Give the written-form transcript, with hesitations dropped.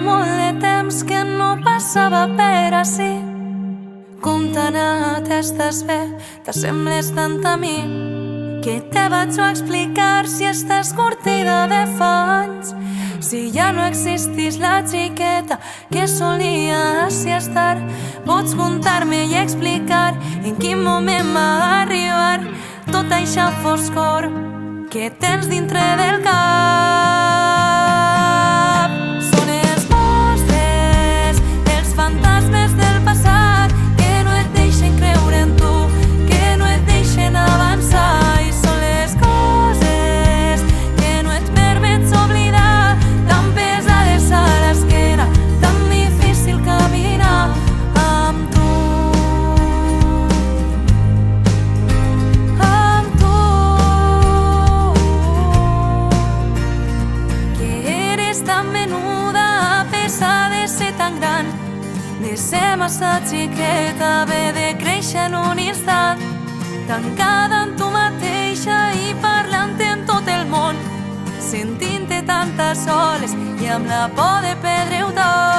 molt de temps que no passava per ací. Com t'ha anat, estàs bé? T'assembles tant a mi que te vaig a explicar si estàs curtida de fa anys. Si ja no existís la xiqueta que solia així estar, pots contar-me i explicar en quin moment va arribar tota eixa foscor que tens dintre del cap. Són els monstres, els fantasmes del passat que no et deixen creure en tu, que no et deixen avançar. I són les coses que no et permets oblidar, tan pesades a l'esquena, tan difícil caminar amb tu. Tan menuda a pesar de ser tan gran, de ser massa xiqueta, haver de créixer en un instant, tancada en tu mateixa i parlant en tot el món, sentint-te tantes soles i amb la por de perdre-ho tot.